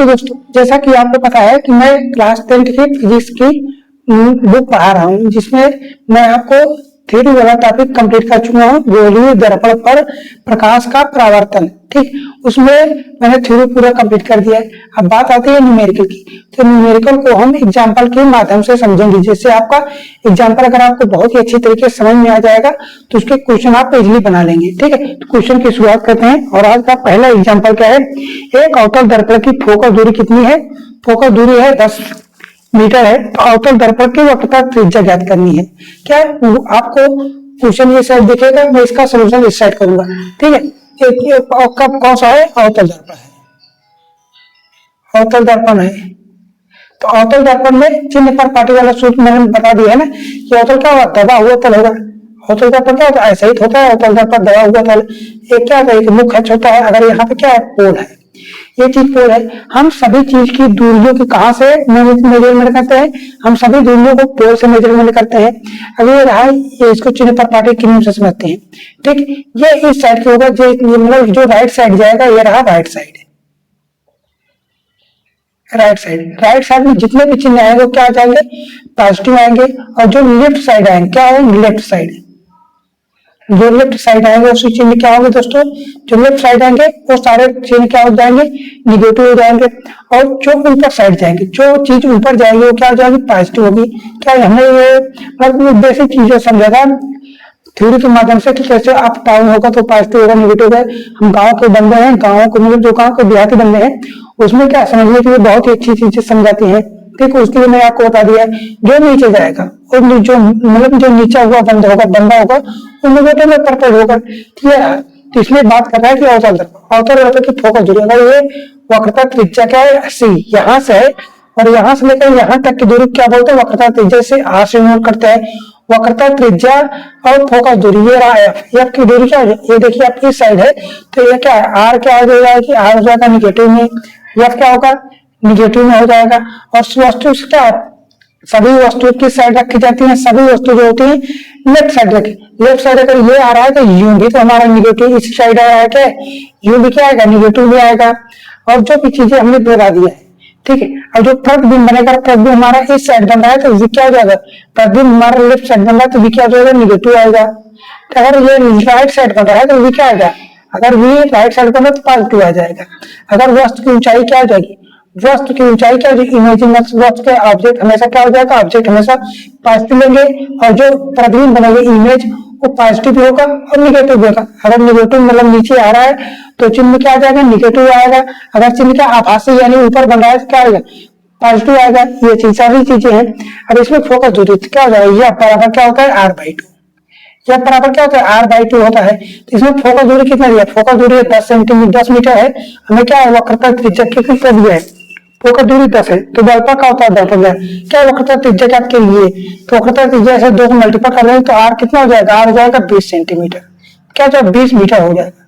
तो दोस्तों जैसा कि आपको पता है कि मैं क्लास 10th की फिजिक्स की बुक पढ़ा रहा हूँ, जिसमें मैं आपको थ्योरी वाला टॉपिक कंप्लीट कर चुका हूँ, गोलीय दर्पण पर प्रकाश का परावर्तन। ठीक, उसमें मैंने थ्योरी पूरा कंप्लीट कर दिया है। अब बात आती है न्यूमेरिकल की, तो न्यूमेरिकल को हम एग्जांपल के माध्यम से समझेंगे, जिससे आपका एग्जांपल अगर आपको बहुत ही अच्छी तरीके से समझ में आ जाएगा तो उसके क्वेश्चन आप इजिली बना लेंगे। ठीक है, तो क्वेश्चन की शुरुआत करते हैं। और आज का पहला एग्जाम्पल क्या है, एक अवतल दर्पण की फोकस दूरी कितनी है? फोकस दूरी है 10 मीटर है। तो अवतल दर्पण की वक्रता त्रिज्या ज्ञात करनी है। क्या है? आपको क्वेश्चन ये साइड दिखेगा, मैं इसका सोल्यूशन इस साइड करूंगा। ठीक है, कब कौन सा है? अवतल दर्पण है, अवतल दर्पण है। तो अवतल दर्पण में चिन्ह पर पाटी वाला सूत्र मैंने बता दिया है ना कि अवतल क्या होगा? दबा हुआ तल होगा। अवतल दर्पण क्या होता है? ऐसा ही होता है, अवतल दर्पण दबा हुआ तल। एक क्या होता है? एक मुख्य अक्ष होता है। अगर यहाँ पे क्या है? पोल है, ये चीज पोल है। हम सभी चीज की दूरियों की कहां से मेजरमेंट करते हैं? हम सभी दूरियों को पोल से मेजरमेंट करते हैं। अब ये रहा, ये इसको चिन्ह पर पाटी किन से समझते हैं। ठीक, ये इस साइड के होगा, मतलब जो राइट साइड जाएगा, ये रहा राइट साइड। राइट साइड में जितने भी चिन्ह आएंगे क्या आ जाएंगे? पॉजिटिव आएंगे। और जो लेफ्ट साइड आएंगे क्या आएंगे? Left side. जो लेफ्ट साइड आएंगे उसके चिन्ह क्या होंगे दोस्तों? जो लेफ्ट साइड आएंगे वो सारे चिन्ह क्या हो जाएंगे? निगेटिव हो जाएंगे। और जो ऊपर साइड जाएंगे, जो चीज ऊपर जाएगी वो क्या हो जाएगी? पॉजिटिव होगी। क्या हमने ये मतलब बेसिक चीजें समझा था थ्योरी के माध्यम से कि कैसे अप डाउन होगा तो पॉजिटिव होगा, निगेटिव है। हम गाँव के बंदे हैं, गाँव के मतलब जो गाँव के देहाती बंदे हैं, उसमें क्या समझने के लिए बहुत ही अच्छी चीजें समझाती है। ठीक, उसके लिए मैं आपको बता दिया। जो नीचे जाएगा और जो मतलब जो नीचा हुआ बंदा होगा वो निगेटिव में परपेट होगा। क्लियर है? तो इसलिए बात कर रहा है कि अवतल दर्पण की फोकस दूरी, अगर ये वक्रता त्रिज्या क्या है? सी, यहाँ से है और यहाँ से लेकर यहाँ तक की दूरी क्या बोलते हैं? वक्रता त्रिज्या से आर से नोट करते हैं। वक्रता त्रिज्या और फोकस दूरी, ये रहा एफ। एफ की दूरी क्या है? ये देखिए आप इस साइड है, तो ये क्या है? आर क्या हो जाएगा कि आर हो जाएगा निगेटिव में, एफ क्या होगा? निगेटिव में हो जाएगा। और वस्तु क्या है? सभी वस्तु किस साइड रखी जाती है? सभी वस्तु जो होती है लेफ्ट साइड रखी। लेफ्ट साइड अगर ये आ रहा है तो यू भी तो हमारा निगेटिव इस साइड आ रहा है, क्या यू भी क्या आएगा? निगेटिव भी आएगा। और जो भी चीजें हमने बता दिया है। ठीक है, अब जो प्रतिबिंब बनेगा, प्रतिबिंब हमारा इस साइड बन रहा है तो वी क्या हो जाएगा? प्रतिबिंब हमारा लेफ्ट साइड बन रहा है तो वी क्या हो जाएगा? निगेटिव आएगा। अगर ये राइट साइड बन रहा है तो वी क्या आएगा? अगर वी राइट साइड बन रहा है तो पॉजिटिव आ जाएगा। अगर वस्तु की ऊंचाई क्या हो जाएगी? वस्तु की ऊंचाई क्या हो जाएगी? इमेजिन वस्तु के ऑब्जेक्ट हमेशा क्या हो जाएगा? ऑब्जेक्ट हमेशा पॉजिटिव लेंगे और जो प्रतिबिंब बनेगा इमेज वो पॉजिटिव भी होगा और निगेटिव भी होगा। अगर निगेटिव मतलब नीचे आ रहा है तो चिन्ह क्या आ जाएगा? निगेटिव आएगा। अगर चिन्ह क्या आभासी यानी ऊपर बन रहा है तो क्या आएगा? पॉजिटिव आएगा। ये चीज सारी चीजें हैं। अब इसमें फोकस दूरी क्या हो जाएगा? यह बराबर क्या होता है? r/2। यह बराबर क्या होता है? r/2 होता है। तो इसमें फोकस दूरी कितना दिया? फोकस दूरी 10 सेंटीमीटर 10 मीटर है। हमें क्या है? वक्रता त्रिज्या कितनी कर दिया है? फोकस दूरी 10 है। तो दर्पण का होता है दर्पण क्या? वक्रता त्रिज्या क्या के लिए? तो वक्रता त्रिज्या से 2 को मल्टीप्लाई कर रहे हैं तो r कितना हो जाएगा? r हो जाएगा 20 सेंटीमीटर। क्या हो जाएगा? 20 मीटर हो जाएगा।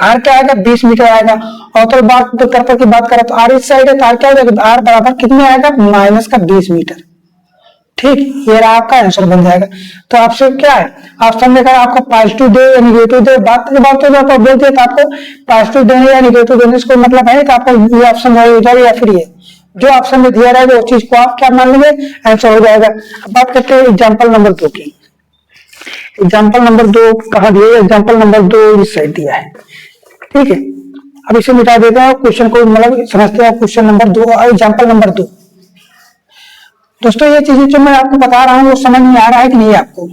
आर क्या आएगा? 20 मीटर आएगा। अवतल दर्पण की बात करें तो आर इस साइड है तो आर क्या हो जाएगा? आर बराबर कितने आएगा? -20 मीटर। ठीक, ये आपका आंसर बन जाएगा। तो आपसे क्या है? ऑप्शन देकर आपको पॉजिटिव दे या निगेटिव दे, बात तो आपको बोल दिया, तो आपको पॉजिटिव देने या निगेटिव देने से कोई मतलब है तो आपको ये ऑप्शन हो जाएगा या फिर ये जो ऑप्शन में दिया रहेगा उस चीज को आप क्या मान लेंगे? आंसर हो जाएगा। अब बात करते हैं एग्जाम्पल नंबर 2 की। एग्जाम्पल नंबर 2 कहाँ दिया है? एग्जाम्पल नंबर 2 इस साइड दिया है। ठीक है, अब इसे मिटा देते हैं, क्वेश्चन को मतलब समझते हैं। क्वेश्चन नंबर 2 और एग्जाम्पल नंबर 2। दोस्तों ये चीजें जो मैं आपको बता रहा हूँ वो समझ में आ रहा है कि नहीं आपको?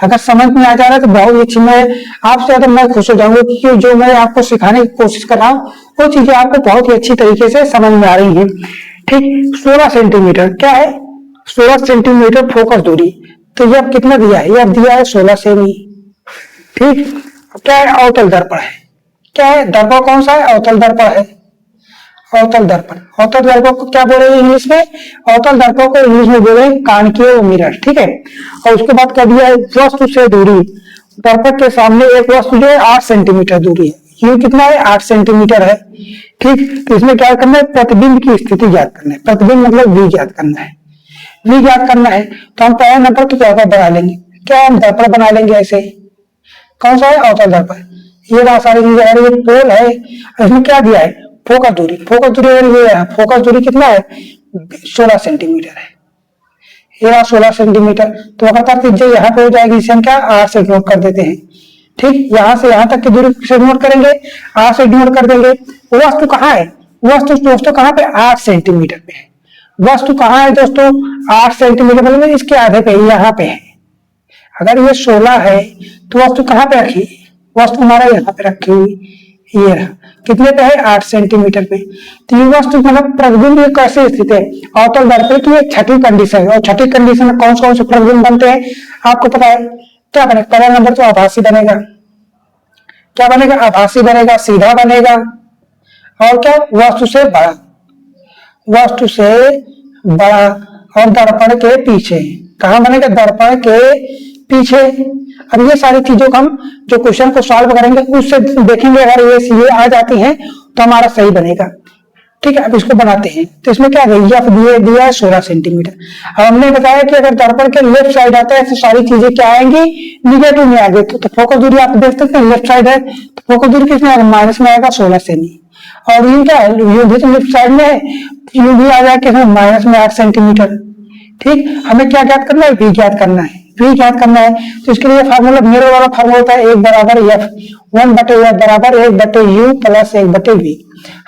अगर समझ में आ जा रहा है तो बहुत ही अच्छी, मैं आपसे ज्यादा मैं खुश हो जाऊंगा क्योंकि जो मैं आपको सिखाने की कोशिश कर रहा हूँ वो चीजें आपको बहुत ही अच्छी तरीके से समझ में आ रही हैं। ठीक, 16 सेंटीमीटर क्या है? 16 सेंटीमीटर फोकस दूरी। तो ये अब कितना दिया है? ये अब दिया है 16 सेमी। ठीक, क्या है? अवतल दर्पण है। क्या है? दर्पण कौन सा है? अवतल दर्पण है। अवतल दर्पण, अवतल दर्पण को क्या बोलेंगे इंग्लिश में? अवतल दर्पण को इंग्लिश में बोलेंगे कॉन्केव मिरर। ठीक है, और उसके बाद कर दिया है वस्तु से दूरी। दर्पण के सामने एक वस्तु जो है 8 सेंटीमीटर दूरी है। ये कितना है? 8 सेंटीमीटर है। ठीक, तो इसमें क्या करना है? प्रतिबिंब की स्थिति ज्ञात करना है। प्रतिबिंब मतलब वी ज्ञात करना है। वी ज्ञात करना है तो हम पहले नंबर तो क्या बना लेंगे? क्या हम दर्पण बना लेंगे ऐसे। कौन सा है? अवतल दर्पण। ये सारी चीजें, ये पोल है, इसमें क्या दिया है? फोकस दूरी अगर ये है, फोकस दूरी कितना है 16 सेंटीमीटर है, ये 16 सेंटीमीटर। तो अगर त्रिज्या यहाँ पे हो जाएगी, इसे हम क्या आर से डिनोट कर देते हैं। ठीक, यहाँ से यहाँ तक की दूरी से डिनोट करेंगे, आर से डिनोट कर देंगे। वस्तु कहाँ है, वस्तु दोस्तों कहाँ पे 8 सेंटीमीटर पे है। वस्तु कहाँ है दोस्तों 8 सेंटीमीटर, मतलब इसके आधे पे यहाँ पे है। अगर ये 16 है तो वस्तु कहाँ पे रखी, वस्तु हमारा यहाँ पे रखी हुई, ये रहा कितने पे है 8 सेंटीमीटर पे। तो ये वस्तु मतलब प्रतिबिंब कैसे स्थित है अवतल दर्पण की एक छठी कंडीशन है। और छठी कंडीशन में कौन कौन से प्रतिबिंब बनते हैं आपको पता है, क्या बनेगा पहला नंबर तो आभासी बनेगा, क्या बनेगा आभासी बनेगा, सीधा बनेगा, और क्या वस्तु से बड़ा, वस्तु से बड़ा, और दर्पण के पीछे। कहां बनेगा दर्पण के पीछे। अब ये सारी चीजों को हम जो क्वेश्चन को सॉल्व करेंगे उससे देखेंगे, अगर ये आ जाती हैं तो हमारा सही बनेगा। ठीक है, अब इसको बनाते हैं। तो इसमें क्या दिया है 16 सेंटीमीटर। अब हमने बताया कि अगर दर्पण के लेफ्ट साइड आता है तो सारी चीजें क्या आएंगी निगेटिव में आगे। तो फोकस दूरी आप देख सकते हैं लेफ्ट साइड है, तो फोकस दूरी किसमें आएगा माइनस में आएगा 16 सेमी। और ये क्या है यू भी तो लेफ्ट साइड में है, यू भी आ जाएगा माइनस में 8 सेंटीमीटर। ठीक, हमें क्या ज्ञात करना है, वी ज्ञात करना है, वी ज्ञात करना है। तो इसके लिए फार्मूला मेरे वाला फार्मूला होता है 1 बराबर एफ, 1 बटे एफ बराबर 1 बटे यू प्लस 1 बटे वी।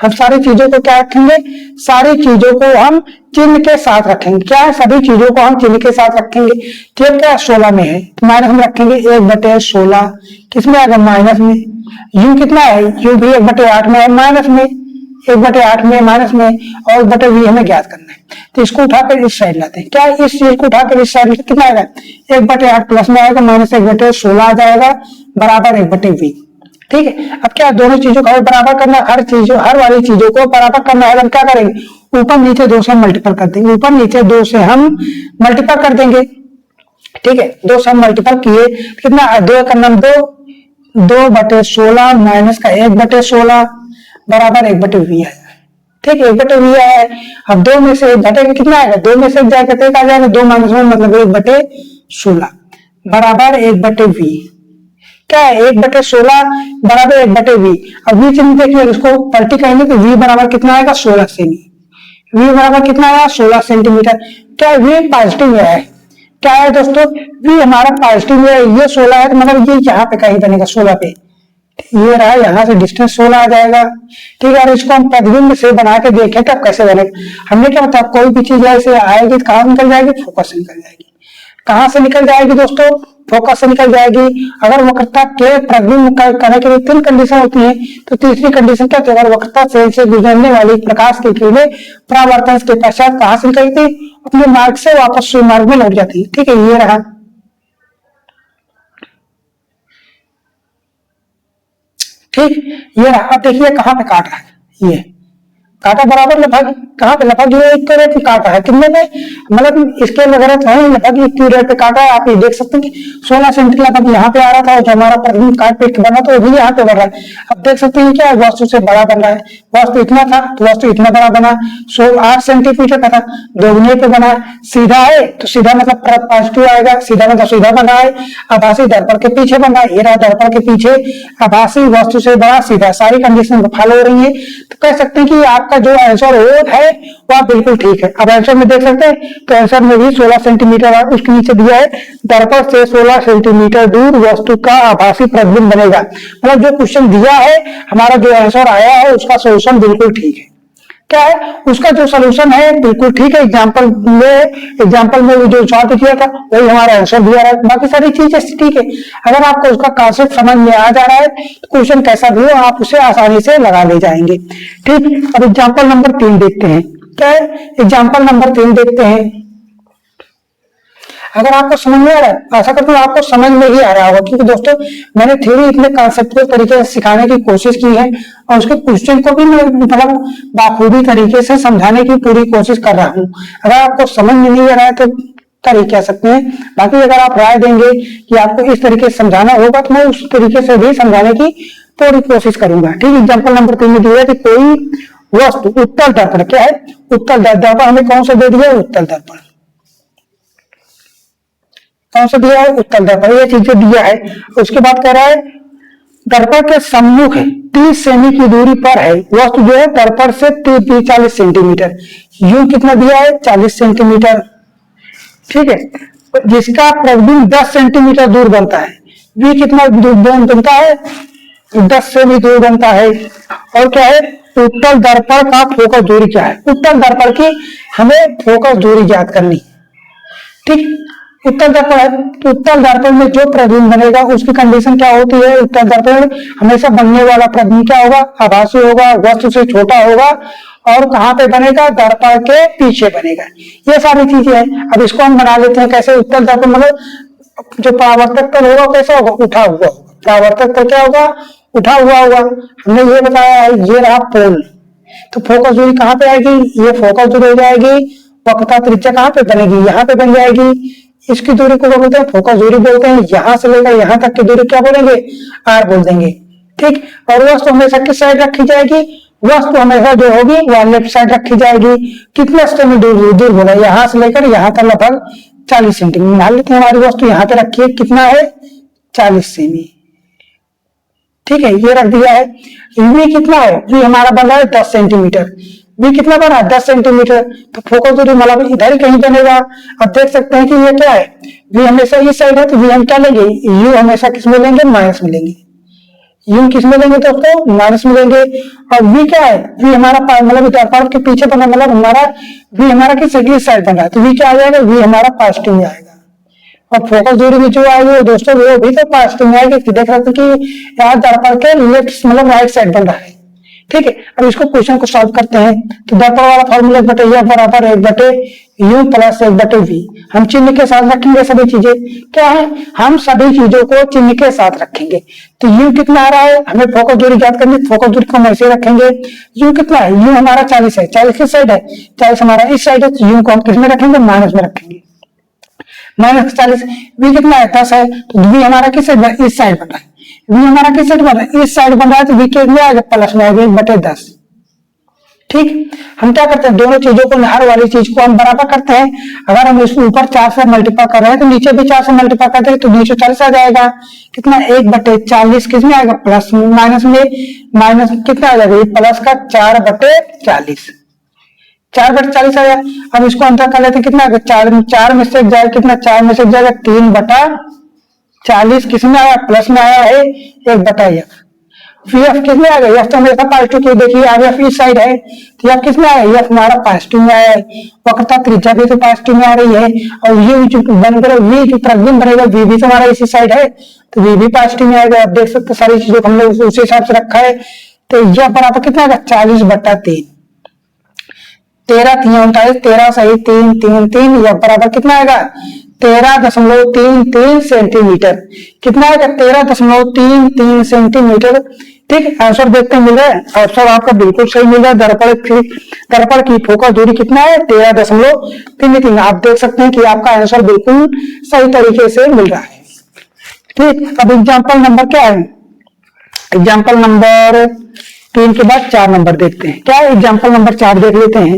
हम सारी चीजों को क्या रखेंगे, सारी चीजों को हम चिन्ह के साथ रखेंगे। क्या है, सभी चीजों को हम चिन्ह के साथ रखेंगे। तो क्या 16 में है तो माइनस में रखेंगे 1 बटे 16, किसमें आएगा माइनस में। यू कितना है, यू भी 1 बटे 8 में है माइनस में, 1 बटे 8 में माइनस में, और बटे वी हमें ज्ञात करना है। तो इसको उठाकर इस साइड लाते हैं। क्या इस चीज को उठाकर इस साइड कितना आएगा 1 बटे 8 प्लस में आएगा माइनस 1 बटे 16 आ जाएगा बराबर 1 बटे वी। ठीक है, अब क्या दोनों चीजों का बराबर करना, हर वाली चीजों को बराबर करना है। हम क्या करेंगे ऊपर नीचे 2 से मल्टीपल कर देंगे, ऊपर नीचे 2 से हम मल्टीपल कर देंगे। ठीक है, 2 से हम मल्टीपल किए कितना 2 का नाम 2 बटे 16 माइनस का 1 बटे 16 बराबर 1 बटे वी आया। ठीक है, 1 बटे वी आया है। अब 2 में से 1 घटे कितना आएगा, 2 में से 1 जाएगा तो 1 आ जाएगा, 2 माइनस 1 मतलब 1 बटे 16 बराबर 1 बटे वी। क्या है 1 बटे 16 बराबर 1 बटे वी। अब वी चिन्ह देखिए, इसको पलटी करेंगे तो वी बराबर कितना आएगा 16 सेमी। वी बराबर कितना आया 16 सेंटीमीटर। क्या वी पॉजिटिव में है, क्या है दोस्तों वी हमारा पॉजिटिव में है, ये 16 है तो मतलब ये यहाँ पे कहीं बनेगा 16 पे, ये रहा यहाँ से डिस्टेंस 16 आ जाएगा। ठीक है, और इसको हम प्रतिबिंब से बना के देखें तब कैसे बनेगा। हमने क्या बताया कोई भी चीज ऐसे आएगी तो कहाँ निकल जाएगी, फोकस से निकल जाएगी। कहां से निकल जाएगी दोस्तों, फोकस से निकल जाएगी। अगर वक्रता के प्रतिबिंब करने के लिए 3 कंडीशन होती है, तो तीसरी कंडीशन क्या होती है, अगर वक्रता से गुजरने वाली प्रकाश की किरणें परावर्तन के पश्चात कहां से निकलती, अपने मार्ग से वापस सूर्य मार्ग में लौट जाती है। ठीक है, ये रहा। ठीक, ये रहा। अब देखिए कहां पे काट रहा है, ये काटा बराबर लगभग कहां पे, लगभग ये एक रेट पे काटा है, कितने में मतलब इसके वगैरह लगभग एक रेट पे काटा है। आप ये देख सकते हैं कि 16 सेंटीमीटर लगभग यहाँ पे आ रहा था, जो हमारा प्रतिबिंब काट पेट बना तो वो भी यहाँ पे बढ़ रहा है। अब देख सकते हैं क्या वस्तु से बड़ा बन रहा है, वस्तु इतना था तो वस्तु इतना बड़ा बना, 8 सेंटीमीटर का था दोगुने पे बना। सीधा है तो सीधा मतलब पॉजिटिव आएगा, सीधा मतलब सीधा बना है। आभासी दर्पण के पीछे बना है, ये रहा दर्पण के पीछे, आभासी वस्तु से बड़ा सीधा, सारी कंडीशन फॉलो हो रही है। तो कह सकते हैं कि आपका जो आंसर है वह बिल्कुल ठीक है। अब आंसर में देख सकते हैं तो आंसर में भी 16 सेंटीमीटर है, उसके नीचे दिया है दर्पण से 16 सेंटीमीटर दूर वस्तु का आभासी प्रतिबिंब बनेगा। मतलब जो क्वेश्चन दिया है हमारा जो आंसर आया है उसका सोल्यूशन बिल्कुल ठीक है। क्या है उसका जो सोल्यूशन है बिल्कुल ठीक है। एग्जाम्पल में जो सॉल्व किया था वही हमारा आंसर दिया है, बाकी सारी चीजें ठीक है। अगर आपको उसका कॉन्सेप्ट समझ में आ जा रहा है तो क्वेश्चन कैसा भी हो आप उसे आसानी से लगा ले जाएंगे। ठीक, अब एग्जाम्पल नंबर 3 देखते हैं। क्या है एग्जाम्पल नंबर 3 देखते हैं। अगर आपको समझ में आ रहा है, आशा करता हूँ आपको समझ में ही आ रहा होगा, क्योंकि दोस्तों मैंने थ्योरी इतने कॉन्सेप्चुअल तरीके से सिखाने की कोशिश की है और उसके क्वेश्चन को भी मैं मतलब बाखूबी तरीके से समझाने की पूरी कोशिश कर रहा हूँ। अगर आपको समझ में नहीं आ रहा है तो क्या कह सकते हैं, बाकी अगर आप राय देंगे कि आपको इस तरीके से समझाना होगा तो मैं उस तरीके से भी समझाने की पूरी कोशिश करूंगा। ठीक, एग्जाम्पल नंबर 3 में दिया है कि कोई वस्तु उत्तल दर्पण, क्या है उत्तल दर्पण, हमें कौन सा दे दिया उत्तल दर्पण, कौन सा दिया है उत्तल दर्पण, ये चीजें दिया है। उसके बाद कह रहा है दर्पण के सम्मुख 30 सेमी की दूरी पर है वस्तु जो है दर्पण से 40 सेंटीमीटर, यू कितना दिया है 40 सेंटीमीटर, ठीक है, जिसका प्रतिबिंब 10 सेंटीमीटर दूर बनता है, वी कितना दूर बनता है 10 सेमी दूर बनता है। और क्या है उत्तल दर्पण का फोकस दूरी क्या है, उत्तल दर्पण की हमें फोकस दूरी ज्ञात करनी, ठीक। उत्तल दर्पण है तो उत्तल दर्पण में जो प्रतिबिंब बनेगा उसकी कंडीशन क्या होती है, उत्तल दर्पण हमेशा बनने वाला प्रतिबिंब क्या होगा आभासी होगा, वस्तु से छोटा होगा और कहाँ पे बनेगा दर्पण के पीछे बनेगा, ये सारी चीजें हैं। अब इसको हम बना लेते हैं कैसे, उत्तल दर्पण मतलब जो परावर्तक तल होगा कैसा होगा उठा हुआ होगा, परावर्तक तल क्या होगा उठा हुआ होगा, हमने ये बताया है, ये रहा पोल, तो फोकस दूरी कहाँ पे आएगी, ये फोकस दूरी हो जाएगी, वक्रता त्रिज्या कहाँ पे बनेगी यहाँ पे बन जाएगी, इसकी दूरी को बोलते हैं फोकस दूरी बोलते हैं, यहां से लेकर यहां तक की दूरी क्या बोलेंगे आर बोल देंगे, ठीक। और वस्तु हमेशा किस साइड रखी जाएगी, वस्तु हमेशा जो होगी वह लेफ्ट साइड रखी जाएगी, कितने सेमी दूर बोला यहां से लेकर यहां तक लगभग 40 सेंटीमीटर, मान लेते हैं हमारी वस्तु यहां पे रखी है कितना है 40 सेमी, ठीक है, ये रख दिया है। वी कितना है, वी हमारा बन रहा है 10 सेंटीमीटर, वी कितना बना 10 सेंटीमीटर, तो फोकस दूरी मतलब इधर ही कहीं बनेगा। अब देख सकते हैं कि ये क्या है, वी हमेशा इस साइड है तो वी हम क्या लेंगे, यू हमेशा किस में लेंगे माइनस में लेंगे, यू किस में लेंगे दोस्तों माइनस में लेंगे। और वी क्या है, वी हमारा मतलब दर्पण के पीछे बना, मतलब हमारा वी हमारा किस साइड बन रहा है, तो वी क्या आ जाएगा, वी हमारा पॉजिटिव में आएगा। और फोकस दूरी में जो आएगी दोस्तों वो भी तो पॉजिटिव में आएगी, देख रहे थे कि यहाँ दर्पण के लेफ्ट मतलब राइट साइड बन रहा है, ठीक है। अब इसको क्वेश्चन को सॉल्व करते हैं, तो दर्पण वाला फॉर्मूला 1/f बराबर 1/u प्लस 1/v, हम चिन्ह के साथ रखेंगे सभी चीजें, क्या है हम सभी चीजों को चिन्ह के साथ रखेंगे। तो u कितना आ रहा है, हमें फोकस दूरी ज्ञात करनी, फोकस दूरी को हम ऐसे रखेंगे, u कितना है, u हमारा 40 है, 40 किस साइड है 40 हमारा इस साइड है, तो u को हम किस में रखेंगे माइनस में रखेंगे, -40, v कितना है 10 है, तो v हमारा किस साइड इस साइड बन रहा है, v हमारा किस साइड बन रहा है इस साइड बन रहा है, तो v के में आएगा प्लस में आएगा 1/10, ठीक। हम क्या करते हैं दोनों चीजों को हर वाली चीज को हम बराबर करते हैं, अगर हम इसको ऊपर 4 से मल्टीप्लाई कर रहे हैं तो नीचे भी 4 से मल्टीप्लाई करते हैं तो नीचे 40 आ जाएगा, कितना 1/40 किस में आएगा प्लस माइनस में, माइनस कितना आ जाएगा प्लस का 4/40, 4/40 आ जाएगा। अब इसको अंतर कर लेते हैं कितना 4 में से जाएगा, कितना 4 में से जाएगा 3/40 किस में आया प्लस में आया है 1/f, फिर एफ किस में आ गया, एफ तो हमेशा पॉजिटिव की, देखिए अब एफ इस साइड है तो एफ किस में आया, एफ हमारा पॉजिटिव में आया है, वक्रता त्रिज्या भी तो पॉजिटिव में आ रही है, और ये जो बन कर वी जो प्रतिबिंब बनेगा वी भी तो हमारा इसी साइड है तो वी भी पॉजिटिव में आएगा। आप देख सकते सारी चीजों को हमने उसी हिसाब से रखा है, तो यह बराबर कितना आएगा 40/3, 13 सही 3 यह बराबर कितना आएगा 13.33 सेंटीमीटर, कितना आएगा 13.33 सेंटीमीटर, ठीक। आंसर देखते हैं मिल रहा है, आंसर आपका बिल्कुल सही मिल रहा है, दर्पण की फोकस दूरी कितना है 13.33, आप देख सकते हैं कि आपका आंसर बिल्कुल सही तरीके से मिल रहा है, ठीक। अब एग्जाम्पल नंबर क्या है, एग्जाम्पल नंबर 3 के बाद 4 नंबर देखते हैं, क्या एग्जाम्पल नंबर 4 देख लेते हैं।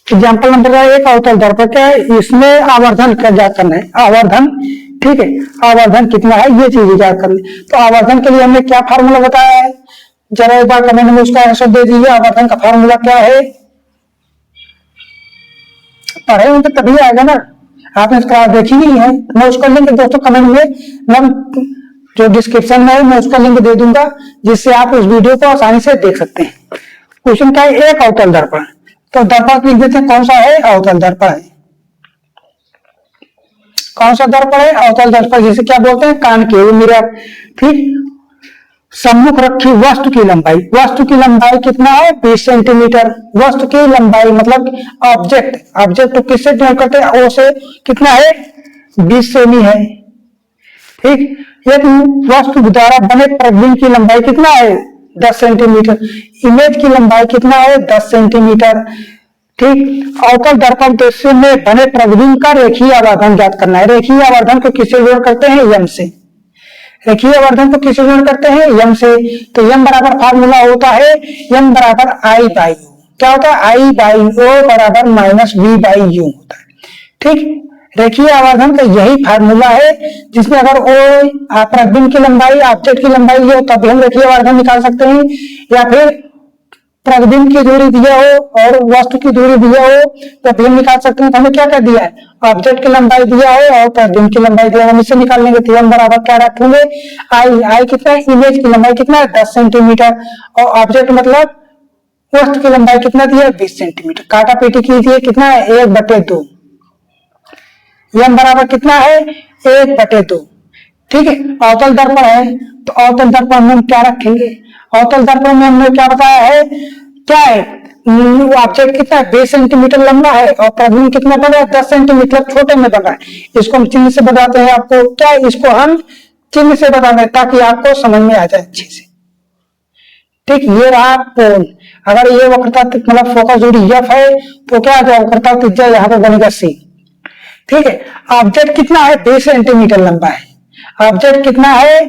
एग्जाम्पल नंबर 1 अवतल दर्पण क्या है, इसमें आवर्धन का ज्ञात करना है, आवर्धन, ठीक है, आवर्धन कितना है ये चीज ज्ञात करनी। तो आवर्धन के लिए हमने क्या फार्मूला बताया है, जरा एक बार कमेंट में उसका आंसर दे दीजिए, आवर्धन का फार्मूला क्या है, पढ़े हो तो तभी आएगा ना, आपने क्लास देखी नहीं है, मैं उसका लिंक दोस्तों कमेंट में मैं जो डिस्क्रिप्शन में है मैं उसका लिंक दे दूंगा, जिससे आप उस वीडियो को आसानी से देख सकते हैं। क्वेश्चन क्या है, एक अवतल दर्पण, तो दर्पण लिख देते हैं कौन सा है, अवतल दर्पण है, कौन सा दर्पण है अवतल दर्पण, जिसे क्या बोलते हैं कॉनकेव मिरर, ठीक। सम्मुख रखी वस्तु की लंबाई, वस्तु की लंबाई कितना है 20 सेंटीमीटर, वस्तु की लंबाई मतलब ऑब्जेक्ट को किससे डिनोट करते हैं, ओ से, कितना है 20 सेमी है, ठीक। एक वस्तु द्वारा बने प्रतिबिंब की लंबाई कितना है 10 सेंटीमीटर, इमेज की लंबाई कितना है 10 सेंटीमीटर, ठीक। अवतल दर्पण में बने प्रतिबिंब का रेखीय आवर्धन ज्ञात करना है, रेखीय आवर्धन को किससे गुणा करते हैं यम से, रेखीय आवर्धन को किससे गुणा करते हैं यम से, तो यम बराबर फार्मूला होता है यम बराबर I/U, क्या होता है I/O बराबर -V/U होता है, ठीक। रेखीय आवर्धन का यही फार्मूला है, जिसमें अगर ओ प्रतिबिंब की लंबाई ऑब्जेक्ट की लंबाई हो तब हम रेखीय आवर्धन निकाल सकते हैं, या फिर प्रतिबिंब की दूरी दिया हो और वस्तु की दूरी दिया हो तो भी हम निकाल सकते हैं। तो हमें क्या कर दिया है, ऑब्जेक्ट की लंबाई दिया है और प्रतिबिंब की लंबाई दिया है, हम इसे निकाल लेंगे। थीअरम बराबर क्या रखेंगे, आई कितना है, इमेज की लंबाई कितना है 10 सेंटीमीटर, और ऑब्जेक्ट मतलब वस्तु की लंबाई कितना दिया है 20 सेंटीमीटर। काटा पीटी कीजिए, कितना है 1/2, एम बराबर कितना है 1/2। ठीक है, अवतल दर्पण है तो अवतल दर्पण में हम क्या रखेंगे, अवतल दर्पण में हमने क्या बताया है, क्या है ऑब्जेक्ट कितना है 20 सेंटीमीटर लंबा है और प्रतिबिंब कितना बन रहा है 10 सेंटीमीटर छोटे में बन रहा है। इसको हम चिन्ह से बताते हैं आपको, क्या इसको हम चिन्ह से बता दें ताकि आपको समझ में आ जाए अच्छे से। ठीक, ये रहा पोल। अगर ये वक्रता मतलब फोकस दूरी एफ है तो क्या वक्रता त्रिज्या यहाँ पे बनेगा सी। ठीक है, ऑब्जेक्ट कितना है 20 सेंटीमीटर लंबा है, ऑब्जेक्ट कितना है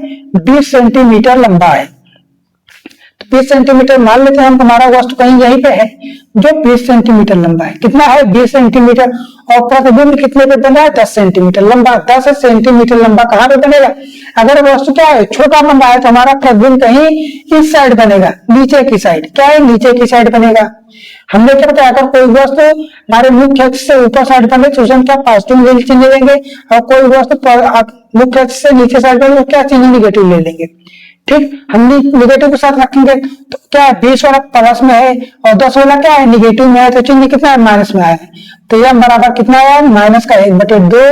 20 सेंटीमीटर लंबा है, तो 20 सेंटीमीटर मान लेते हैं हम, हमारा वस्तु कहीं यहीं पे है जो 20 सेंटीमीटर लंबा है, कितना है 20 सेंटीमीटर, और प्रतिबिंब कितने पे बना है 10 सेंटीमीटर लंबा। 10 सेंटीमीटर लंबा कहाँ पे बनेगा, अगर वस्तु क्या है छोटा बन रहा है तो हमारा प्रतिबिंब कहीं इस साइड बनेगा, नीचे की साइड, क्या है नीचे की साइड बनेगा। हमने क्या बताया, अगर कोई वस्तु हमारे मुख्य अक्ष से ऊपर साइड बने तो उसे हम क्या पॉजिटिव चिन्ह लेंगे, और कोई वस्तु मुख्य अक्ष से नीचे साइड बने तो क्या चिन्ह निगेटिव ले लेंगे। ठीक, हम निगेटिव के साथ रखेंगे तो क्या है 20 वाला प्लस में है और 10 वाला क्या है निगेटिव में है, तो चिन्ह कितना है माइनस में है, तो यह बराबर कितना है माइनस का 1/2।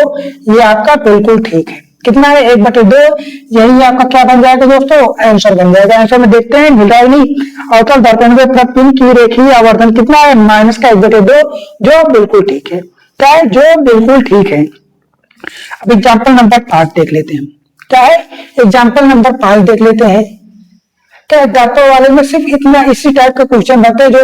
ये आपका बिल्कुल ठीक है, कितना है 1/2, यही आपका क्या बन जाएगा दोस्तों, आंसर बन जाएगा। आंसर में देखते हैं मिल रहा है नहीं, अवतल दर्पण में प्रतिबिंब की रेखीय आवर्धन कितना है माइनस का 1/2, जो बिल्कुल ठीक है, क्या है जो बिल्कुल ठीक है। अब एग्जाम्पल नंबर 5 देख लेते हैं, क्या है एग्जाम्पल नंबर 5 देख लेते हैं। क्या दर्पण वाले में सिर्फ इतना इसी टाइप के क्वेश्चन बनते हैं, जो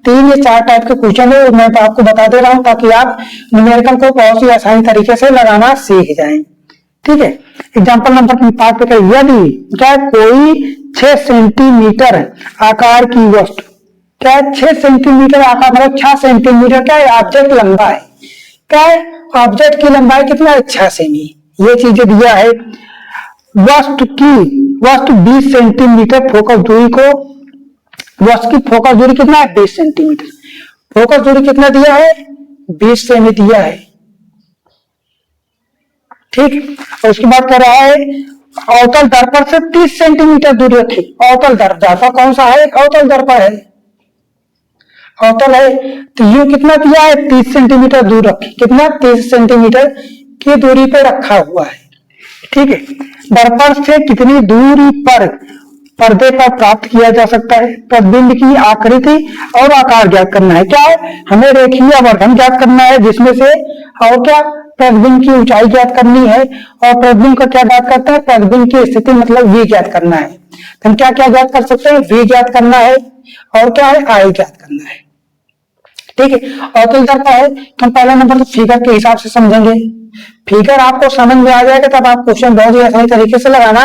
3 या 4 टाइप के क्वेश्चन है, मैं तो आपको बता दे रहा हूं ताकि आप न्यूमेरिकल को बहुत ही आसानी तरीके से लगाना सीख जाएं। ठीक है, एग्जाम्पल नंबर 5 पे यदि क्या कोई 6 सेंटीमीटर आकार की वस्तु, क्या 6 सेंटीमीटर आकार मतलब 6 सेंटीमीटर क्या है ऑब्जेक्ट लंबा है, क्या है ऑब्जेक्ट की लंबाई कितना है 6 सेमी, ये चीजें दिया है। वस्तु 20 सेंटीमीटर फोकस दूरी को, वस्तु की फोकस दूरी कितना है 20 सेंटीमीटर, फोकस दूरी कितना दिया है 20 सेमी दिया है। ठीक, और उसके बाद कह रहा है अवतल दर्पण से 30 सेंटीमीटर दूर रखी, अवतल दर्पण कौन सा है, अवतल दर्पण है, अवतल है, तो यू कितना दिया है 30 सेंटीमीटर दूर रखी, कितना 30 सेंटीमीटर की दूरी पे रखा हुआ है। ठीक है, दर्पण से कितनी दूरी पर पर्दे पर प्राप्त किया जा सकता है, प्रतिबिंब की आकृति और आकार ज्ञात करना है, क्या है हमें रेखीय आवर्धन ज्ञात करना है जिसमें से, और क्या प्रतिबिंब की ऊंचाई ज्ञात करनी है, और प्रतिबिंब का क्या ज्ञात करता है प्रतिबिंब की स्थिति मतलब वी ज्ञात करना है। हम क्या क्या ज्ञात कर सकते हैं, वी ज्ञात करना है और क्या है आई ज्ञात करना है। ठीक है, अवतल दर्पण है तो हम पहला नंबर तो फिगर के हिसाब से समझेंगे, फिगर आपको समझ में आ जाएगा तब आप क्वेश्चन बहुत ही आसानी तरीके से लगाना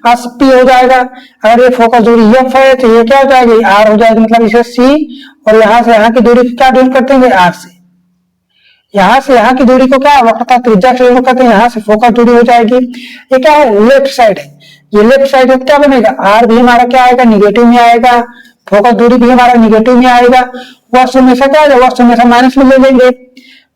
आसानी हो जाएगा। अगर ये फोकस दूरी एफ है तो ये क्या हो जाएगी आर हो जाएगी, मतलब इसे सी, और यहाँ से यहाँ की दूरी क्या दूर करते हैं आर से, यहाँ से यहाँ की दूरी को क्या वक्रता त्रिज्या से दूर करते हैं, यहाँ से फोकस दूरी हो जाएगी। ये क्या है लेफ्ट साइड है, ये लेफ्ट साइड है क्या बनेगा आर भी हमारा क्या आएगा निगेटिव में आएगा, फोकस दूरी भी हमारा निगेटिव में आएगा। वस्तु हमेशा क्या है, वस्तु हमेशा माइनस में ले लेंगे,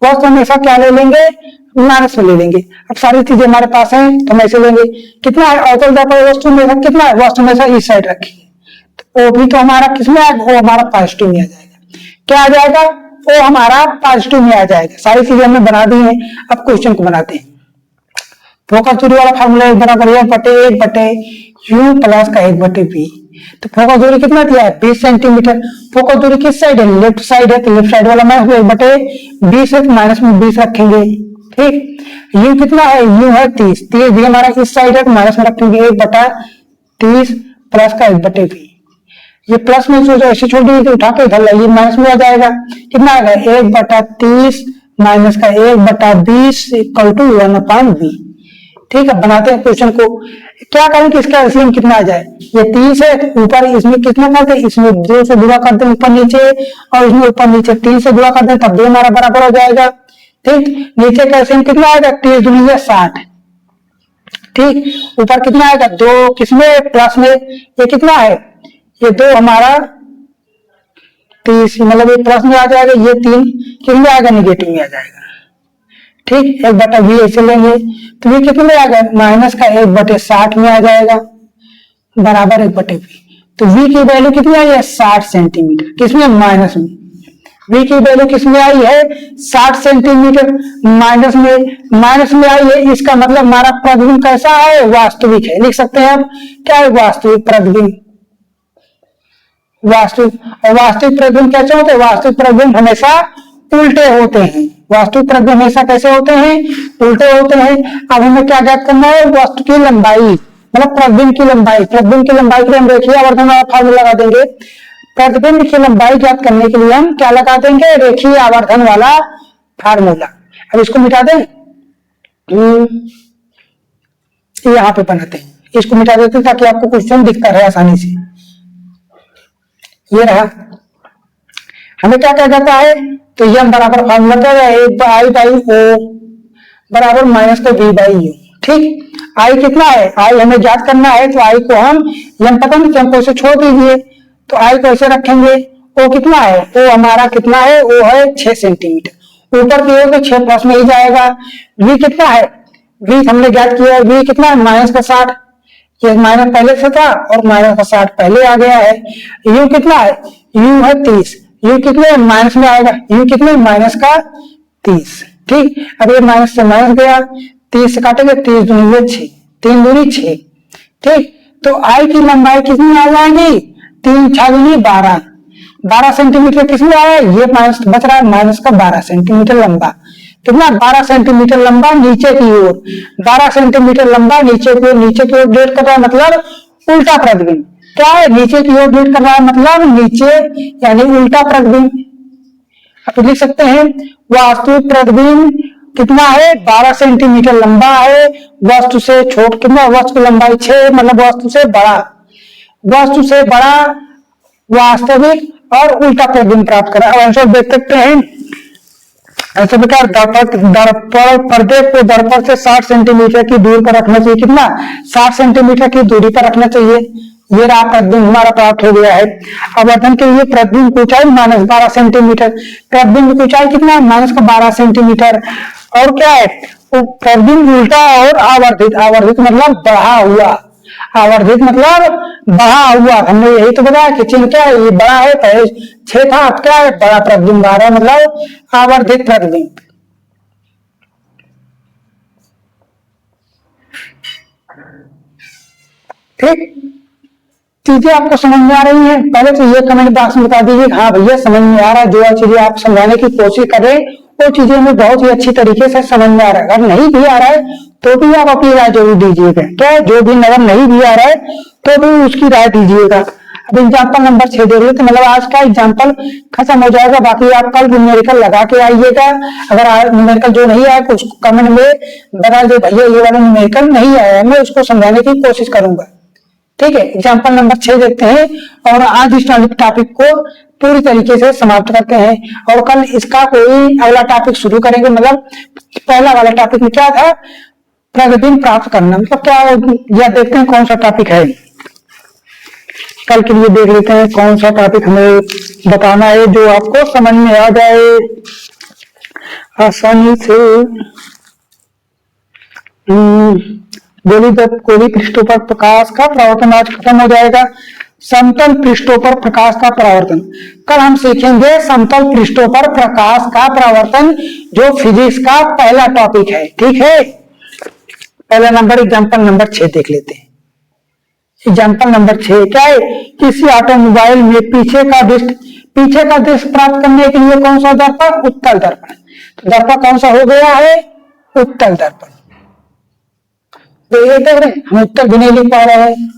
वस्तु हमेशा क्या ले लेंगे माइनस में ले लेंगे। अब सारी चीजें हमारे पास हैं तो हम ऐसे लेंगे, कितना है अवतल दर्पण वस्तु में कितना है, वस्तु हमेशा इस साइड रखिए, तो वो भी तो हमारा किसमें आएगा, वो हमारा पॉजिटिव में आ जाएगा। क्या आ जाएगा, वो हमारा पॉजिटिव में आ जाएगा। सारी चीजें हमने बना दी हैं, अब क्वेश्चन को बनाते हैं। फोकस दूरी वाला फार्मूला बराबर 1/1/u प्लस का 1/v, तो फोकस दूरी कितना दिया है 20 सेंटीमीटर, फोकस दूरी किस साइड है लेफ्ट साइड है, तो लेफ्ट साइड वाला मैं 1/20 है, माइनस में 20 रखेंगे। ठीक, यू कितना है, यू है 30, 30 भी हमारा इस साइड है तो माइनस में रखेंगे 1/30 प्लस का 1/v, ये प्लस में जो ऐसे छोड़ दी उठा के इधर लाइए माइनस में आ जाएगा, कितना आएगा 1/30 माइनस का 1/20 इक्वल टू 1/v। ठीक है, बनाते हैं क्वेश्चन को, क्या करें कि इसका एलसीएम कितना आ जाए, ये 30 है तो ऊपर इसमें कितना कर दे, इसमें 2 से गुणा कर दे ऊपर नीचे, और इसमें ऊपर नीचे 3 से गुणा कर दे तब भी हमारा बराबर हो जाएगा। ठीक, नीचे का एलसीएम कितना आएगा, 30 दूनी 60, ठीक, ऊपर कितना आएगा 2, किसमें प्लस में, ये कितना है, ये 2 हमारा 30, मतलब ये प्लस में आ जाएगा, ये 3 किसमें आएगा, निगेटिव में आ जाएगा, ठीक, 1/v ऐसे लेंगे तो ये कितने में आ गया, माइनस का 1/60 में आ जाएगा, बराबर 1/v। तो v की वैल्यू कितनी आई है, 60 सेंटीमीटर, किसमें, माइनस में। v की वैल्यू किसमें आई है, 60 सेंटीमीटर, माइनस में आई है, इसका मतलब हमारा प्रतिबिंब कैसा है, वास्तविक है। लिख सकते हैं आप, क्या है, वास्तविक प्रतिबिंब, वास्तविक प्रतिबिंब कैसे होते हैं, वास्तविक प्रतिबिंब हमेशा उल्टे होते हैं, वास्तविक प्रतिबिंब हमेशा कैसे होते हैं, उल्टे होते हैं। अब हमें क्या ज्ञात करना है, वस्तु की लंबाई, मतलब प्रतिबिंब की लंबाई, प्रतिबिंब की लंबाई के लिए हम रेखीय आवर्धन वाला फार्मूला लगा देंगे। प्रतिबिंब की लंबाई ज्ञात करने के लिए हम क्या लगा देंगे, रेखीय आवर्धन वाला फार्मूला। अब इसको मिटा दें, यहाँ पे बनाते हैं, इसको मिटा देते हैं ताकि आपको क्वेश्चन दिखता रहे आसानी से। ये रहा, हमें क्या कहा जाता है, तो ये हम बराबर फार्मूला क्या है, I/O बराबर माइनस का V/U, ठीक। I कितना है, I हमें ज्ञात करना है, तो I को हम पता नहीं हमको इसे छोड़ दीजिए, तो I को ऐसे रखेंगे। O कितना है, O हमारा कितना है, O है 6 सेंटीमीटर, ऊपर की ओर 6 प्लस में ही जाएगा। V कितना है, V हमने ज्ञात किया है, V कितना है, माइनस का 60, ये माइनस पहले से था और माइनस का 60 पहले आ गया है। U कितना है, U है 30, U कितने माइनस में आएगा, U कितने माइनस का 30, ठीक। अब ये माइनस से माइनस गया, 30 से काटेंगे, 30 दूनी 6, 3 दूनी 6, ठीक। तो I की लंबाई कितनी आ जाएगी, 3 6 दूनी 12, 12 सेंटीमीटर किसमें आया, ये माइनस बच रहा है, माइनस का 12 सेंटीमीटर लंबा, कितना 12 सेंटीमीटर लंबा नीचे की ओर, 12 सेंटीमीटर लंबा नीचे की ओर, नीचे की ओर डेट कर रहा है मतलब उल्टा प्रतिबिंब, क्या है, नीचे की ओर डेट कर रहा है मतलब नीचे यानी उल्टा प्रतिबिंब। आप लिख सकते हैं वास्तविक प्रतिबिंब कितना है, 12 सेंटीमीटर लंबा है, वस्तु से छोट कितना, वस्तु की लंबाई 6, मतलब वस्तु से बड़ा वास्तविक और उल्टा प्रतिबिंब प्राप्त करा। अब आंसर देख सकते हैं, ऐसे प्रकार दर्पण पर्दे को दर्पण से 60 सेंटीमीटर की दूरी पर रखना चाहिए, कितना, 60 सेंटीमीटर की दूरी पर रखना चाहिए। ये रहा प्रतिबिंब हमारा प्राप्त हो गया है। आवर्धन के लिए प्रतिबिंब की ऊंचाई -12 सेंटीमीटर, प्रतिबिंब की ऊंचाई कितना है, -12 सेंटीमीटर। और क्या है, प्रतिबिंब उल्टा और आवर्धित, आवर्धित मतलब बढ़ा हुआ, आवर्धित मतलब बढ़ा हुआ, हमने यही तो बताया कि चिन्ह क्या है, ये बड़ा है, पहले 6 था, अब क्या है, बड़ा प्रतिबिंब आ रहा है, मतलब आवर्धित प्रतिबिंब। ठीक, चीजें आपको समझ में आ रही हैं, पहले तो ये कमेंट बॉक्स में बता दीजिए हाँ भैया समझ में आ रहा है, जो चीजें आप समझाने की कोशिश कर रहे हैं वो चीजें हमें बहुत ही अच्छी तरीके से समझ में आ रहा है। अगर नहीं भी आ रहा है तो भी आप अपनी राय जरूर दीजिएगा, क्या जो भी अगर नहीं भी आ रहा है तो भी उसकी राय दीजिएगा। अब एग्जाम्पल नंबर 6 देख लेते, मतलब आज का एग्जाम्पल खत्म हो जाएगा, बाकी आप कल न्यूमेरिकल लगा के आइएगा। अगर न्यूमेरिकल जो नहीं आया कुछ कमेंट में बता दे भैया ये वाला न्यूमेरिकल नहीं आया, मैं उसको समझाने की कोशिश करूंगा। ठीक है, एग्जाम्पल नंबर 6 देखते हैं और आज इस टॉपिक को पूरी तरीके से समाप्त करते हैं और कल इसका कोई अगला टॉपिक शुरू करेंगे। मतलब पहला वाला टॉपिक में क्या था, प्रतिबिंब प्राप्त करना, मतलब क्या, यह देखते हैं कौन सा टॉपिक है। कल के लिए देख लेते हैं कौन सा टॉपिक हमें बताना है जो आपको समझ में आ जाए आसानी से। गोली पृष्ठों पर प्रकाश का परावर्तन आज खत्म हो जाएगा। समतल पृष्ठों पर प्रकाश का परावर्तन कल हम सीखेंगे, समतल पृष्ठों पर प्रकाश का परावर्तन जो फिजिक्स का पहला टॉपिक है। ठीक है, पहला नंबर एग्जाम्पल नंबर 6 देख लेते हैं। एग्जाम्पल नंबर 6 क्या है, किसी ऑटोमोबाइल में पीछे का दृश्य प्राप्त करने के लिए कौन सा दर्पण, उत्तल दर्पण। तो दर्पण कौन सा हो गया है, उत्तल दर्पण। देख रहे हैं, हम उत्तर भी नहीं लिख पा रहे हैं,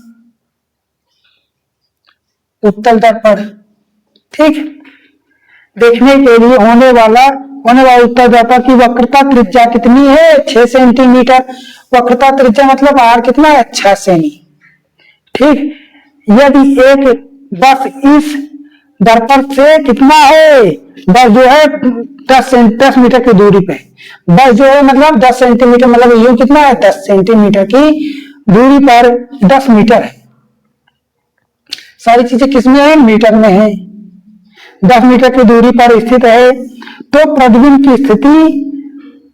उत्तल दर्पण। ठीक, देखने के लिए होने वाला उत्तल दर्पण की वक्रता त्रिज्या कितनी है, 6 सेंटीमीटर। वक्रता त्रिज्या मतलब आर कितना है, 6 सेमी। ठीक, यदि एक बस इस दर्पण से कितना है, बस जो है 10 मीटर की दूरी पे, बस जो है मतलब 10 सेंटीमीटर, मतलब यूं कितना है 10 सेंटीमीटर की दूरी पर 10 मीटर है। सारी चीजें किसमें है, मीटर में है। 10 मीटर की दूरी पर स्थित है, तो प्रतिबिंब की स्थिति,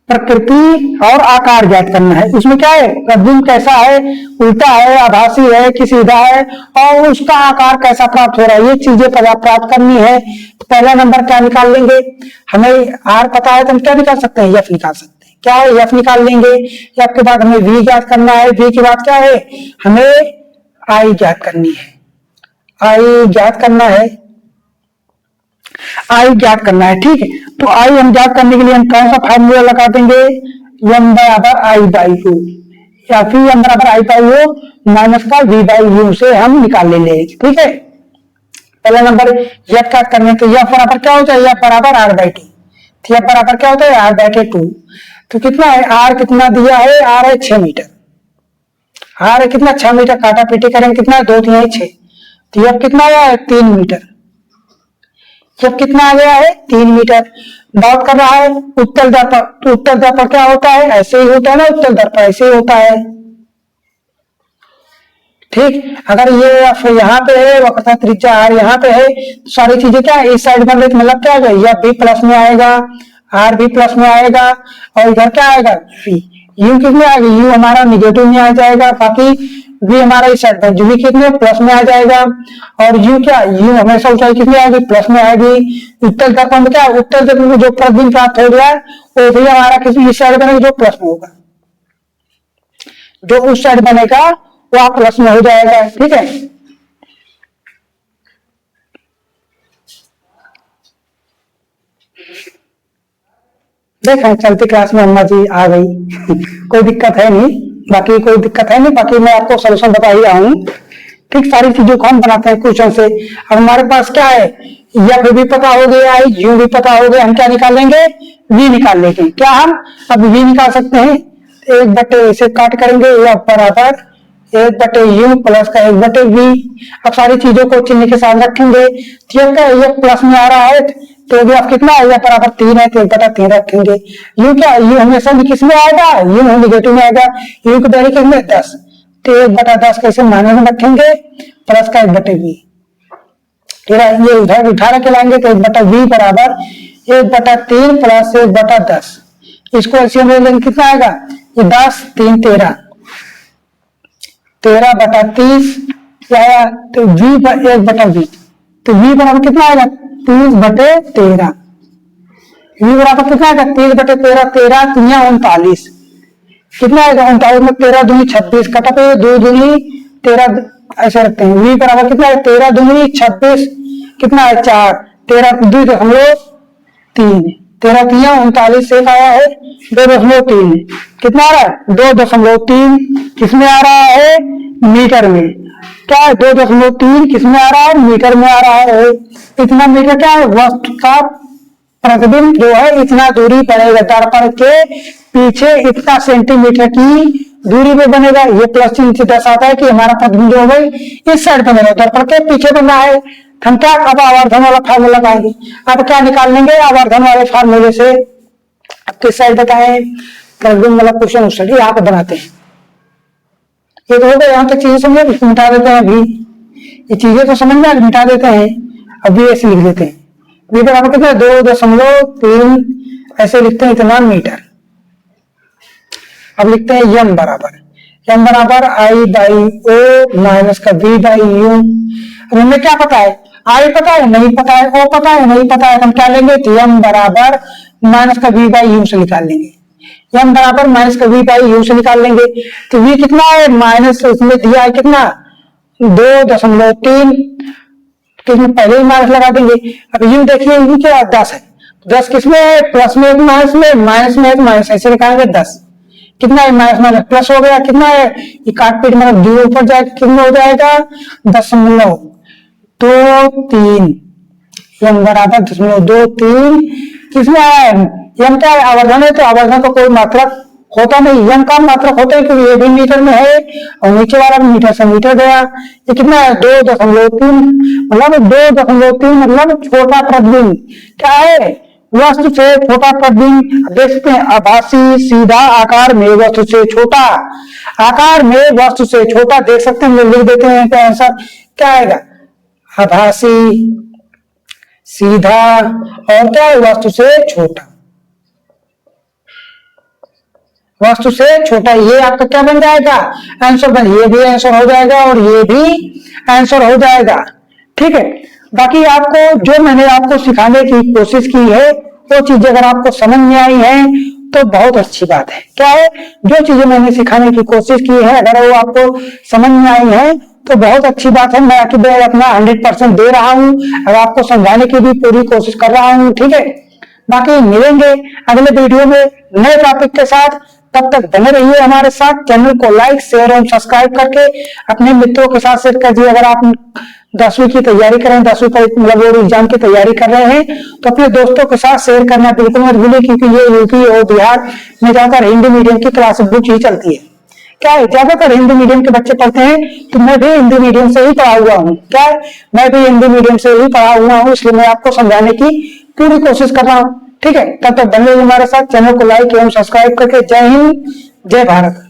प्रकृति और आकार ज्ञात करना है। उसमें क्या है, प्रतिबिंब कैसा है, उल्टा है, आभासी है कि सीधा है, और उसका आकार कैसा प्राप्त हो रहा है, ये चीजें प्राप्त करनी है। तो पहला नंबर क्या निकाल लेंगे, हमें आर पता है तो हम क्या निकाल सकते हैं, एफ निकाल सकते हैं। क्या है, एफ निकाल लेंगे। एफ के बाद हमें वी ज्ञात करना है, वी के बाद क्या है, हमें आई ज्ञात करनी है, आई ज्ञात करना है, आई ज्ञात करना है। ठीक है, तो आई हम ज्ञात करने के लिए हम कौन सा फार्मूला लगा देंगे, एम बराबर आई बाई यू, या फिर एम बराबर आई बाई यू माइनस का वी बाई यू से हम निकाल लेंगे। ठीक है, पहला नंबर एफ ज्ञात करने, तो एफ बराबर क्या होता है, एफ बराबर आर बाई टी, एफ बराबर क्या होता है, आर बाई टी 2। तो कितना है, आर कितना दिया है, आर है 6 मीटर, आर है कितना 6 मीटर, काटा पीटी करेंगे कितना है 2 3 6, तो एफ कितना आया है 3 मीटर, जब कितना आ गया है 3 मीटर। बात कर रहा है उत्तल दर्पण, तो उत्तल दर्पण क्या होता है, ऐसे ही होता है ना, उत्तल दर्पण ऐसे ही होता है। ठीक, अगर ये यहाँ पे है, वक्रता त्रिज्या आर यहाँ पे है, तो सारी चीजें क्या है, इस साइड बन रही, मतलब क्या आएगा, या बी प्लस में आएगा, आर बी प्लस में आएगा, और इधर क्या आएगा वी, यू कितने आएगा, यू हमारा निगेटिव में आ जाएगा, बाकी वी हमारा इस साइड पर, जो भी कितने प्लस में आ जाएगा, और यू क्या, यू हमेशा ऊंचाई कितनी आएगी, प्लस में आएगी। उत्तल दर्पण में क्या, उत्तल दर्पण में जो प्रतिबिंब प्राप्त हो गया वो भी हमारा किसी इस साइड बनेगा, जो प्लस में होगा, जो उस साइड बनेगा वो प्लस में हो जाएगा। ठीक है, देखा चलती क्लास में अम्मा जी आ गई कोई दिक्कत है नहीं, बाकी कोई दिक्कत है नहीं, बाकी मैं आपको सोल्यूशन बता ही रहा हूँ। ठीक, सारी चीजों को हम बनाते हैं क्वेश्चन से। अब हमारे पास क्या है, एफ भी पता हो गया, यू भी पता हो गया, हम क्या निकाल लेंगे, वी निकाल लेंगे। क्या हम अब वी निकाल सकते हैं, 1/, इसे काट करेंगे, एफ बराबर 1/u प्लस का 1/v। अब सारी चीजों को चिन्ह के साथ रखेंगे, ये प्लस में आ रहा है, तो भी आप कितना आएगा, बराबर 3 है, तो 1/3 रखेंगे। यू क्या, यू हमेशा भी किस में आएगा, यू निगेटिव में आएगा, यू की वैल्यू कितने 10, तो 1/10 कैसे माइनस में रखेंगे, प्लस का 1/v। ये उधर उठा के लाएंगे, तो 1/v बराबर 1/3 प्लस 1/10, इसको एलसीएम ले लेंगे, कितना आएगा, ये 10 3 13, 13/30 आया, तो v 1/v, तो v बराबर कितना आएगा 30/13, v बराबर कितना आएगा 30/13, 13 3 39, कितना आएगा 39 में 13 दूनी 26, कटा पे 2 दूनी 13, ऐसे रखते हैं। v बराबर कितना है 13 दूनी 26, कितना है 4, 13 2.3, 13 3 39 से आया है 2.3, कितना आ रहा है 2.3, किसमें आ रहा है मीटर में, क्या है 2.3 किसमें आ रहा है, मीटर में आ रहा है। इतना मीटर क्या है, वस्तु का प्रतिबिंब जो है इतना दूरी पड़ेगा, दर्पण के पीछे इतना सेंटीमीटर की दूरी पे बनेगा। ये प्लस चिन्ह से दर्शाता है कि हमारा प्रतिबिंब जो है इस साइड बनेगा, दर्पण के पीछे बनना है। हम क्या अब आवर्धन वाला फार्मूला लगाएंगे, अब क्या निकाल लेंगे आवर्धन वाले फार्मूले से। अब किस साइड बताए, प्रतिबिंब वाला क्वेश्चन स्टडी यहाँ पे बनाते हैं। ये तो हो गया, यहाँ तक चीजें समझे, मिटा देते हैं। अभी ये चीजें तो समझ में मिटा देते हैं, अभी ऐसे लिख देते हैं। वी बराबर कितना 2.3 ऐसे लिखते हैं, इतना मीटर। अब लिखते हैं एम बराबर आई बाई ओ माइनस का वी बाई यू। अब हमें क्या पता है, आई पता है नहीं पता है, ओ पता है नहीं पता है, हम क्या लेंगे, तो एम बराबर माइनस का वी बाई यू से निकाल लेंगे। एम बराबर माइनस का वी बाई यू से निकाल लेंगे, तो वी कितना है माइनस, इसमें दिया है कितना 2.3, तो इसमें पहले ही माइनस लगा देंगे। अब यू देखिए यू क्या 10 है, 10 किसमें है, प्लस में माइनस में, माइनस में माइनस, ऐसे निकालेंगे 10, कितना है माइनस माइनस प्लस हो गया, कितना है ये काट पीट मतलब 2 ऊपर जाएगा, कितना हो जाएगा 0.23, एम बराबर 0.23, किसमें आया है एम क्या है आवर्धन है, तो आवर्धन को कोई मात्रक होता नहीं, यम का मात्रक होता है क्योंकि ये भी मीटर में है और नीचे वाला भी मीटर से मीटर गया। ये कितना है 2.3, मतलब 2.3 मतलब छोटा प्रतिबिंब। क्या है? वस्तु से छोटा प्रतिबिंब। देख सकते हैं आभासी सीधा आकार में वस्तु से छोटा, आकार में वस्तु से छोटा। देख सकते हैं, हम लिख देते हैं क्या आंसर क्या आएगा? आभासी सीधा और क्या है? वस्तु से छोटा, वस्तु से छोटा। ये आपका क्या बन जाएगा? आंसर बन, ये भी आंसर हो जाएगा और ये भी आंसर हो जाएगा। ठीक है, बाकी आपको जो मैंने आपको सिखाने की कोशिश की है वो चीजें अगर आपको समझ में आई है तो बहुत अच्छी बात है। क्या है? जो चीजें मैंने सिखाने की कोशिश की है अगर वो आपको समझ में आई है तो बहुत अच्छी बात है। मैं अपना 100% दे रहा हूँ और आपको समझाने की भी पूरी कोशिश कर रहा हूँ। ठीक है, बाकी मिलेंगे अगले वीडियो में नए टॉपिक के साथ। तब तक बने रहिए हमारे साथ। चैनल को लाइक शेयर और सब्सक्राइब करके अपने मित्रों के साथ शेयर कीजिए। अगर आप 10वीं की तैयारी कर रहे हैं, 10वीं मतलब बोर्ड एग्जाम की तैयारी कर रहे हैं तो अपने दोस्तों के साथ शेयर करना बिल्कुल मत भूलिए, क्योंकि ये यूपी और बिहार में ज्यादातर हिंदी मीडियम की क्लास बुक ही चलती है। क्या है? ज्यादातर हिंदी मीडियम के बच्चे पढ़ते हैं, तो मैं भी हिंदी मीडियम से ही पढ़ा हुआ हूँ। क्या है? मैं भी हिंदी मीडियम से ही पढ़ा हुआ हूँ, इसलिए मैं आपको समझाने की पूरी कोशिश कर रहा हूँ। ठीक है, तब तक बने रहिए हमारे साथ। चैनल को लाइक एवं सब्सक्राइब करके। जय हिंद, जय भारत।